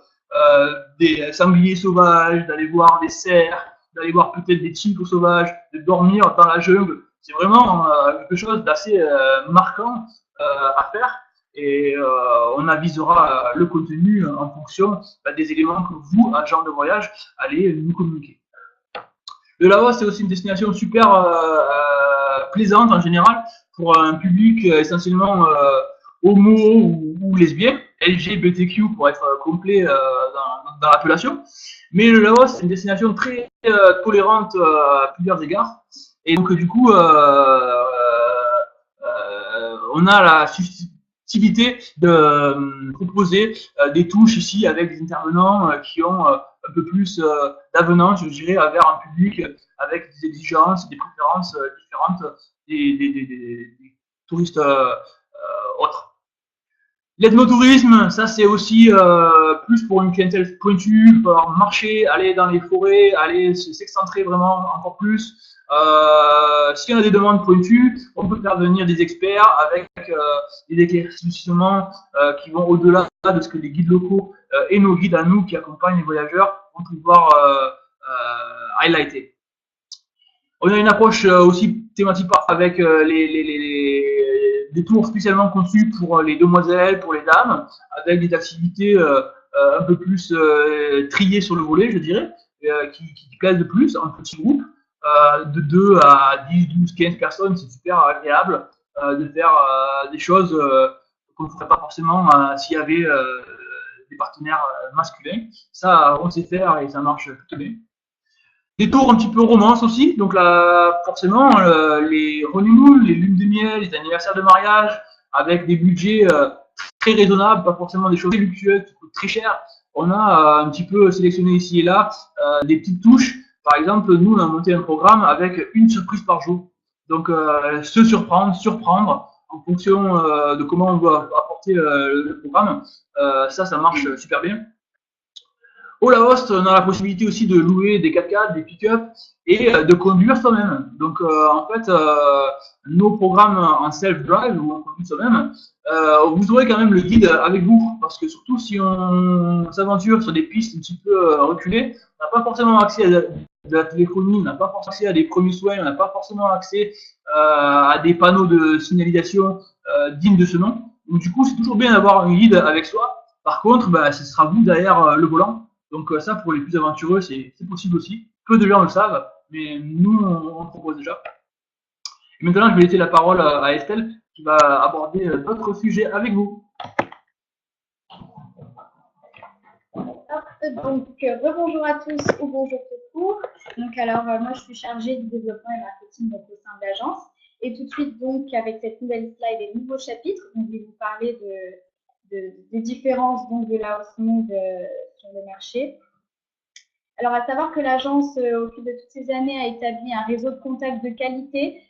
des sangliers sauvages, d'aller voir des cerfs, d'aller voir peut-être des tigres sauvages, de dormir dans la jungle. C'est vraiment quelque chose d'assez marquant à faire et on avisera le contenu en fonction des éléments que vous, agent de voyage, allez nous communiquer. Le Laos, c'est aussi une destination super plaisante en général pour un public essentiellement homo ou lesbien, LGBTQ pour être complet dans l'appellation. Mais le Laos, c'est une destination très tolérante à plusieurs égards. Et donc, du coup, on a la susceptibilité de proposer des touches ici avec des intervenants qui ont un peu plus d'avenance, je dirais, vers un public avec des exigences, des préférences différentes des touristes autres. L'ethnotourisme, ça c'est aussi plus pour une clientèle pointue, pour marcher, aller dans les forêts, aller s'excentrer vraiment encore plus. Si on a des demandes pointues, on peut faire venir des experts avec des éclaircissements qui vont au-delà de ce que les guides locaux et nos guides à nous qui accompagnent les voyageurs vont pouvoir highlighter. On a une approche aussi thématique avec des tours spécialement conçus pour les demoiselles, pour les dames, avec des activités un peu plus triées sur le volet, je dirais, qui plaisent de plus en petits groupes. de 2 à 10, 12, 15 personnes, c'est super agréable de faire des choses qu'on ne ferait pas forcément s'il y avait des partenaires masculins. Ça, on sait faire et ça marche plutôt bien. Des tours un petit peu romance aussi, donc là, forcément, les honeymoon, les lunes de miel, les anniversaires de mariage, avec des budgets très raisonnables, pas forcément des choses très luxueuses qui coûtent très cher. On a un petit peu sélectionné ici et là des petites touches. Par exemple, nous, on a monté un programme avec une surprise par jour. Donc, se surprendre, surprendre, en fonction de comment on va apporter le programme. Ça marche super bien. Au Laos, on a la possibilité aussi de louer des 4x4, des pick-up et de conduire soi-même. Donc, en fait, nos programmes en self-drive où on conduit soi-même, vous aurez quand même le guide avec vous. Parce que surtout, si on s'aventure sur des pistes un petit peu reculées, on n'a pas forcément accès à de la téléphonie, on n'a pas forcément accès à des premiers soins, on n'a pas forcément accès à des panneaux de signalisation dignes de ce nom. Donc, du coup, c'est toujours bien d'avoir un guide avec soi. Par contre, bah, ce sera vous derrière le volant. Donc ça, pour les plus aventureux, c'est possible aussi. Peu de gens le savent, mais nous, on le propose déjà. Et maintenant, je vais laisser la parole à Estelle, qui va aborder d'autres sujets avec vous. Donc, rebonjour à tous ou bonjour tout court. Donc, alors, moi, je suis chargée du développement et marketing au sein de l'agence. Et tout de suite, donc, avec cette nouvelle slide et nouveau chapitre, donc, je vais vous parler des différences donc, de la hausse monde sur le marché. Alors, à savoir que l'agence, au fil de toutes ces années, a établi un réseau de contacts de qualité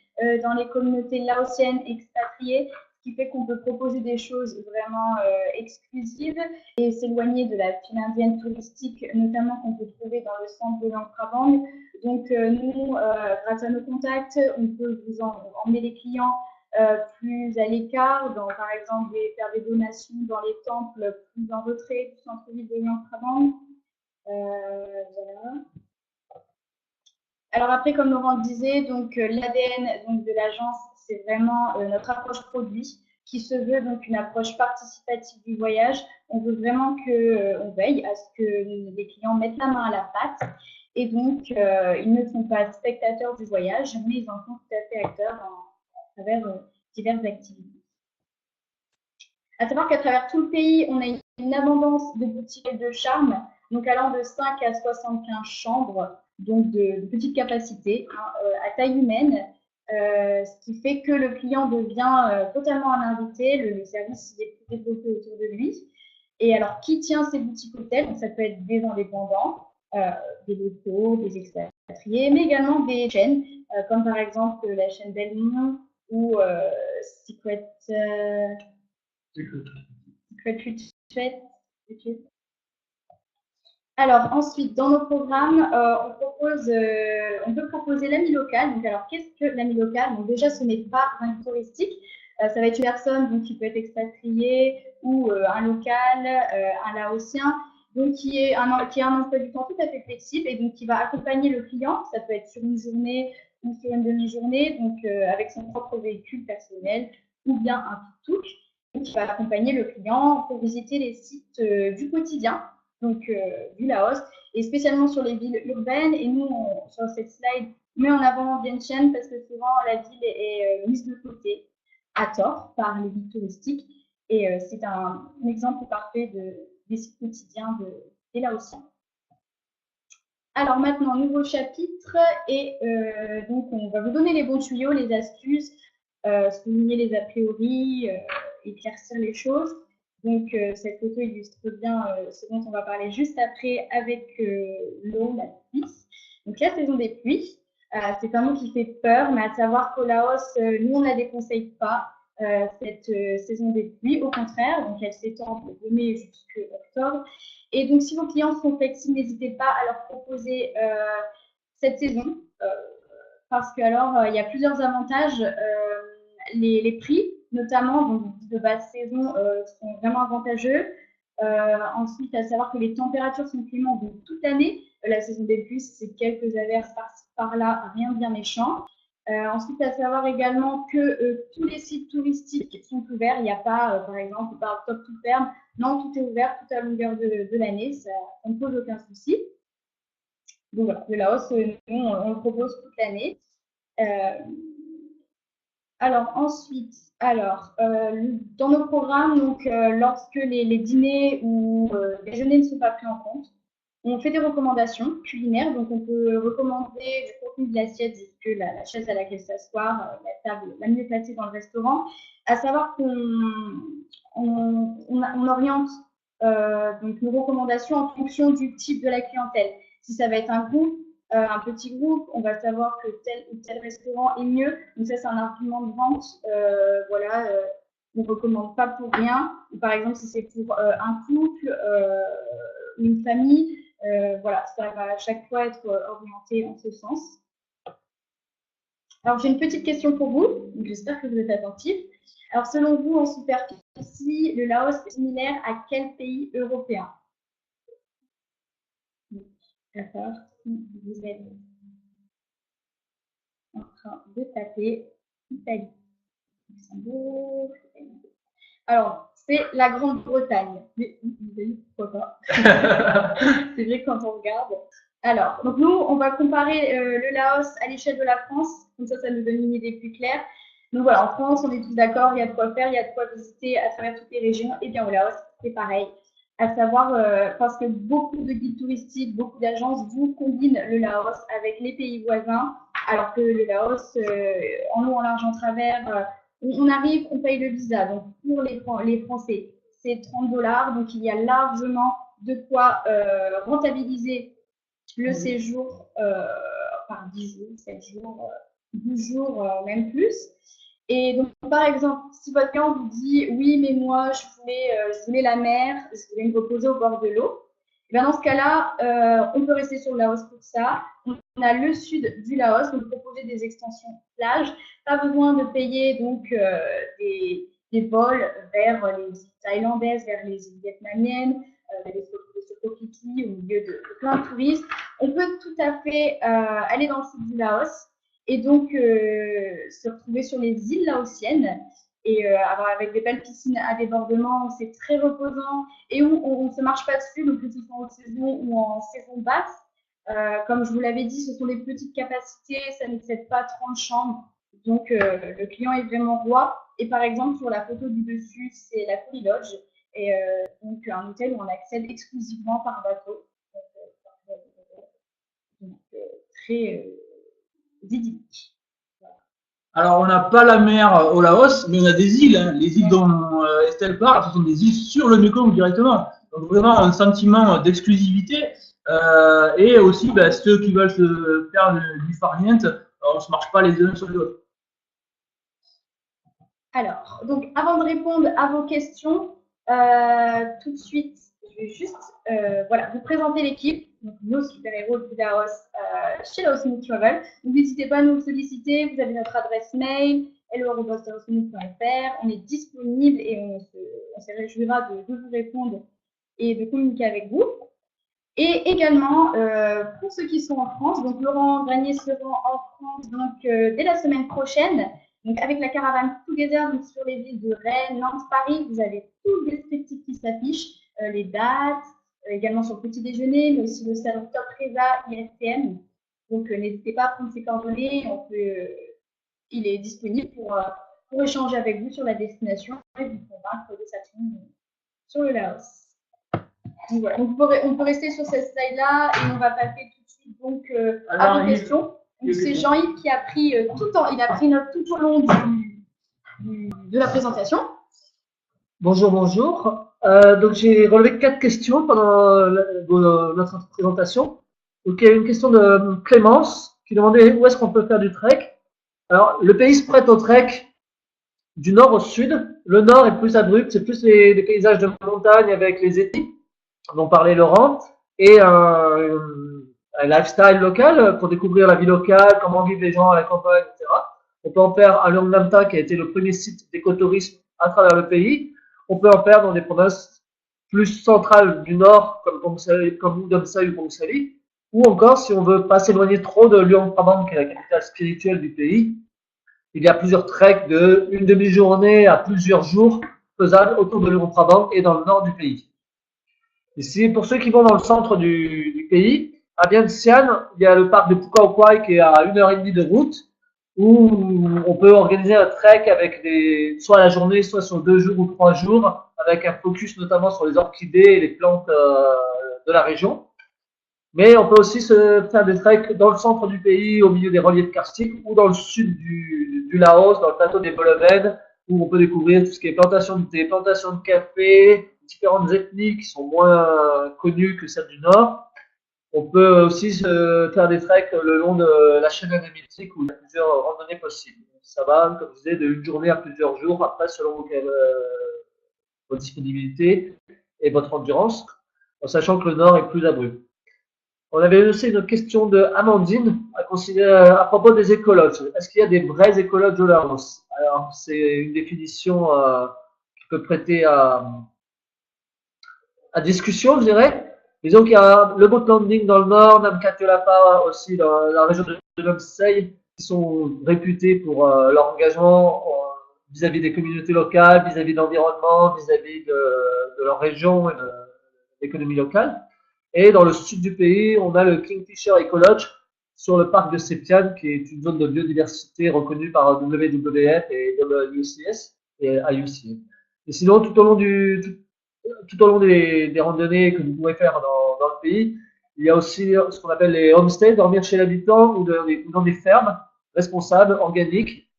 dans les communautés laotiennes expatriées, ce qui fait qu'on peut proposer des choses vraiment exclusives et s'éloigner de la file indienne touristique, notamment qu'on peut trouver dans le centre de Luang Prabang. Donc, nous, grâce à nos contacts, on peut vous emmener les clients plus à l'écart, par exemple, faire des donations dans les temples plus en retrait du centre-ville de Luang Prabang. Voilà. Alors après, comme Laurent le disait, donc l'ADN de l'agence, c'est vraiment notre approche produit qui se veut donc une approche participative du voyage. On veut vraiment on veille à ce que les clients mettent la main à la pâte et donc ils ne sont pas spectateurs du voyage, mais ils en sont tout à fait acteurs à travers diverses activités. À savoir qu'à travers tout le pays, on a une abondance de boutiques de charme, donc allant de 5 à 75 chambres, donc de petite capacité, à taille humaine, ce qui fait que le client devient totalement un invité, le service est plus développé autour de lui. Et alors, qui tient ces boutiques hôtels? Donc, ça peut être des indépendants, des locaux, des expatriés, mais également des chaînes, comme par exemple la chaîne Belmont ou Secret Future. Alors ensuite, dans nos programmes, on peut proposer l'ami local. Donc alors, qu'est-ce que l'ami local? Donc déjà, ce n'est pas un guide touristique. Ça va être une personne donc, qui peut être expatriée ou un local, un laotien, donc qui a un emploi du temps tout à fait flexible et donc qui va accompagner le client. Ça peut être sur une journée ou sur une demi-journée, donc avec son propre véhicule personnel ou bien un tuk-tuk, qui va accompagner le client pour visiter les sites du quotidien, donc du Laos, et spécialement sur les villes urbaines. Et nous, sur cette slide, on met en avant Vientiane parce que souvent la ville est mise de côté à tort par les guides touristiques. Et c'est un exemple parfait des sites quotidiens des Laotiens. Alors maintenant, nouveau chapitre, et donc on va vous donner les bons tuyaux, les astuces, souligner les a priori, éclaircir les choses. Donc cette photo illustre bien ce dont on va parler juste après avec l'eau, la pluie. Donc la saison des pluies, c'est un mot qui fait peur, mais à savoir qu'au Laos, nous on ne la déconseille pas, cette saison des pluies. Au contraire, donc elle s'étend de mai jusqu'à octobre. Et donc si vos clients sont flexibles, n'hésitez pas à leur proposer cette saison, parce que alors il y a plusieurs avantages. Les prix, notamment donc, de basse saison, sont vraiment avantageux. Ensuite, à savoir que les températures sont clémentes donc, toute l'année. La saison des pluies, c'est quelques averses par-ci par-là, rien de bien méchant. Ensuite, à savoir également que tous les sites touristiques sont ouverts. Il n'y a pas, par exemple, par octobre tout ferme. Non, tout est ouvert toute la longueur de l'année. Ça ne pose aucun souci. Donc voilà, le Laos, nous, on le propose toute l'année. Alors ensuite, dans nos programmes, donc lorsque les dîners ou déjeuners ne sont pas pris en compte, on fait des recommandations culinaires. Donc on peut recommander du contenu de l'assiette jusque la chaise à laquelle s'asseoir, la table la mieux placée dans le restaurant. À savoir qu'on oriente donc nos recommandations en fonction du type de la clientèle. Si ça va être un groupe, un petit groupe, on va savoir que tel ou tel restaurant est mieux. Donc ça, c'est un argument de vente. Voilà, on ne recommande pas pour rien. Ou par exemple, si c'est pour un couple ou une famille, voilà, ça va à chaque fois être orienté en ce sens. Alors, j'ai une petite question pour vous. J'espère que vous êtes attentifs. Alors, selon vous, en superficie, le Laos est similaire à quel pays européen? D'accord. Vous êtes en train de taper Italie. Luxembourg. Alors, c'est la Grande-Bretagne. Mais pourquoi pas? C'est vrai quand on regarde. Alors, donc nous, on va comparer le Laos à l'échelle de la France. Comme ça nous donne une idée plus claire. Donc voilà, en France, on est tous d'accord, il y a de quoi faire, il y a de quoi visiter à travers toutes les régions. Et bien au Laos, c'est pareil. À savoir, parce que beaucoup de guides touristiques, beaucoup d'agences vous combinent le Laos avec les pays voisins, alors que le Laos, en long, en large, en travers, on arrive, on paye le visa. Donc pour les Français, c'est 30 $. Donc il y a largement de quoi rentabiliser le séjour par 10 jours, 7 jours, 12 jours, même plus. Et donc, par exemple, si votre client vous dit oui, mais moi, je voulais la mer, je voulais me reposer au bord de l'eau, et bien dans ce cas-là, on peut rester sur le Laos pour ça. On a le sud du Laos, donc proposer des extensions plages. Pas besoin de payer donc des vols vers les îles thaïlandaises, vers les îles vietnamiennes, les Sokopiki, au milieu de plein de touristes. On peut tout à fait aller dans le sud du Laos et donc se retrouver sur les îles laotiennes et avec des belles piscines à débordement, c'est très reposant et où on ne se marche pas dessus, donc que ce soit en haute saison ou en saison basse. Comme je vous l'avais dit, ce sont des petites capacités, ça n'excède pas 30 chambres, donc le client est vraiment roi. Et par exemple, sur la photo du dessus, c'est la Kuri Lodge, et donc un hôtel où on accède exclusivement par bateau. Donc, très idyllique. Alors, on n'a pas la mer au Laos, mais on a des îles. Hein. Les îles dont Estelle parle, ce sont des îles sur le Mekong directement. Donc, vraiment un sentiment d'exclusivité. Et aussi, ceux qui veulent se faire du farniente, on ne se marche pas les uns sur les autres. Alors, donc, avant de répondre à vos questions, tout de suite, je vais juste vous présenter l'équipe, donc nos super-héros du Laos chez Laos Smooth Travel. N'hésitez pas à nous solliciter, vous avez notre adresse mail, hello@laosmooth.fr. On est disponible et on se réjouira de vous répondre et de communiquer avec vous. Et également, pour ceux qui sont en France, donc Laurent Granier sera en France donc, dès la semaine prochaine. Donc avec la caravane Together donc sur les villes de Rennes, Nantes, Paris, vous avez tout le descriptif qui s'affiche, les dates, également sur le petit déjeuner, mais aussi le service Top Reza ISTM. Donc n'hésitez pas à prendre ses coordonnées, il est disponible pour échanger avec vous sur la destination et vous convaincre de s'atteindre sur le Laos. Donc, voilà. Donc, on peut rester sur cette slide-là et on va passer tout de suite donc, à vos questions. C'est Jean-Yves qui a pris il a pris note tout au long de la présentation. Bonjour. Donc j'ai relevé 4 questions pendant notre présentation. Donc il y a une question de Clémence qui demandait où est-ce qu'on peut faire du trek. Alors le pays se prête au trek du nord au sud. Le nord est plus abrupt, c'est plus les paysages de montagne avec les étés dont parlait Laurent et un lifestyle local pour découvrir la vie locale, comment vivent les gens à la campagne, etc. On peut en faire à Luang Namta qui a été le premier site d'écotourisme à travers le pays. On peut en faire dans des provinces plus centrales du nord comme Udomsa ou Pongsali, ou encore si on veut pas s'éloigner trop de Luang Prabang qui est la capitale spirituelle du pays. Il y a plusieurs treks de une demi-journée à plusieurs jours faisables autour de Luang Prabang et dans le nord du pays. Ici, pour ceux qui vont dans le centre du pays, à Vientiane, il y a le parc de Pukaokwai qui est à 1h30 de route, où on peut organiser un trek avec soit à la journée, soit sur 2 jours ou 3 jours, avec un focus notamment sur les orchidées et les plantes de la région. Mais on peut aussi se faire des treks dans le centre du pays, au milieu des reliefs karstiques, ou dans le sud du Laos, dans le plateau des Boloven, où on peut découvrir tout ce qui est plantation de thé, plantation de café, différentes ethnies qui sont moins connues que celles du Nord. On peut aussi se faire des treks le long de la chaîne anémitique où il y a plusieurs randonnées possibles. Ça va, comme je disais, de une journée à plusieurs jours, après selon votre disponibilité et votre endurance, en sachant que le Nord est plus abrupt. On avait aussi une autre question de Amandine à propos des écologes. Est-ce qu'il y a des vrais écologes au Laos? Alors, c'est une définition qui peut prêter à discussion, je dirais. Disons qu'il y a le boat landing dans le nord, Namkatolapa aussi dans la région de Lomsei, qui sont réputés pour leur engagement vis-à-vis des communautés locales, vis-à-vis de l'environnement, vis-à-vis de leur région et de l'économie locale. Et dans le sud du pays, on a le Kingfisher Ecolodge sur le parc de Sepian, qui est une zone de biodiversité reconnue par WWF et WCS et IUCN. Et sinon, tout au long des randonnées que vous pouvez faire dans le pays, il y a aussi ce qu'on appelle les homestays, dormir chez l'habitant ou dans des fermes responsables, organiques,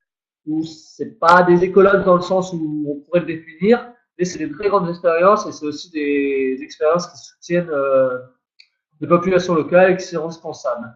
où c'est pas des écologues dans le sens où on pourrait le définir, mais c'est des très grandes expériences et c'est aussi des expériences qui soutiennent les populations locales et qui sont responsables.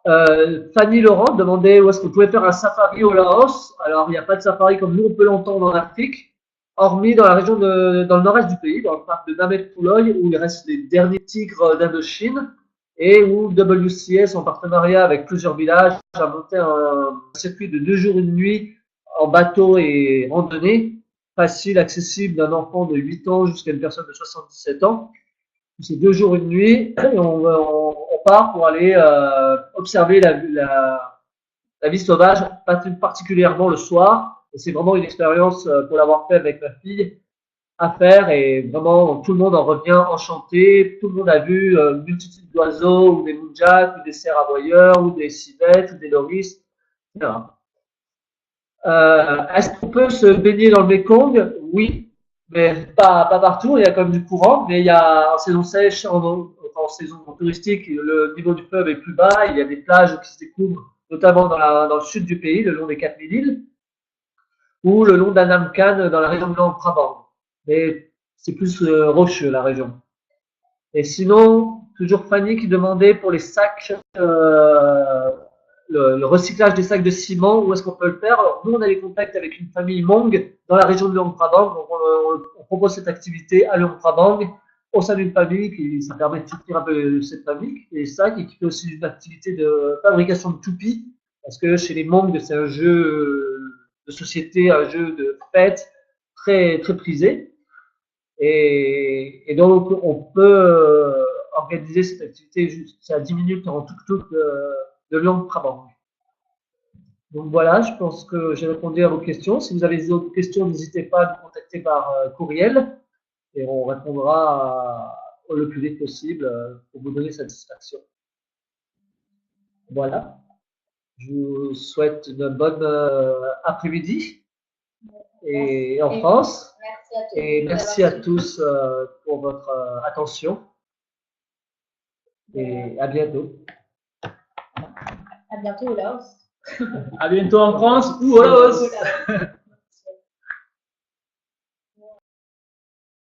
Fanny Laurent demandait où est-ce qu'on pouvait faire un safari au Laos. Alors, il n'y a pas de safari comme nous on peut l'entendre en Afrique, hormis dans la région dans le nord-est du pays, dans le parc de Namek Phuloy, où il reste les derniers tigres d'Indochine, et où WCS, en partenariat avec plusieurs villages, a monté un circuit de 2 jours et 1 nuit en bateau et randonnée, facile, accessible d'un enfant de 8 ans jusqu'à une personne de 77 ans. C'est 2 jours et 1 nuit, et on part pour aller observer la vie sauvage, particulièrement le soir. Et c'est vraiment une expérience, pour l'avoir fait avec ma fille, à faire, et vraiment tout le monde en revient enchanté. Tout le monde a vu une multitude d'oiseaux, ou des mounjaks, ou des cerfs aboyeurs, ou des civettes, ou des loris, etc. Est-ce qu'on peut se baigner dans le Mekong? Oui, mais pas partout. Il y a quand même du courant, mais il y a en saison sèche, en saison touristique, le niveau du fleuve est plus bas. Il y a des plages qui se découvrent, notamment dans le sud du pays, le long des 4000 îles, ou le long d'Annam-Khan dans la région de Luang Prabang. Mais c'est plus rocheux la région. Et sinon, toujours Fanny qui demandait pour les sacs, le recyclage des sacs de ciment, où est-ce qu'on peut le faire? Alors, nous, on a les contacts avec une famille Hmong dans la région de Luang Prabang. Donc, on propose cette activité à Luang Prabang au sein d'une famille ça permet de soutenir un peu cette famille et sacs, et qui fait aussi une activité de fabrication de toupies, parce que chez les Hmong, c'est un jeu de société, un jeu de fête très, très prisé. Et donc, on peut organiser cette activité c'est à 10 minutes en tuk-tuk de Luang Prabang. Donc voilà, je pense que j'ai répondu à vos questions. Si vous avez d'autres questions, n'hésitez pas à nous contacter par courriel, et on répondra le plus vite possible pour vous donner satisfaction. Voilà. Je vous souhaite une bonne après-midi et en France. Et merci à tous pour votre attention. Et à bientôt. À bientôt au Laos. À bientôt en France ou au Laos.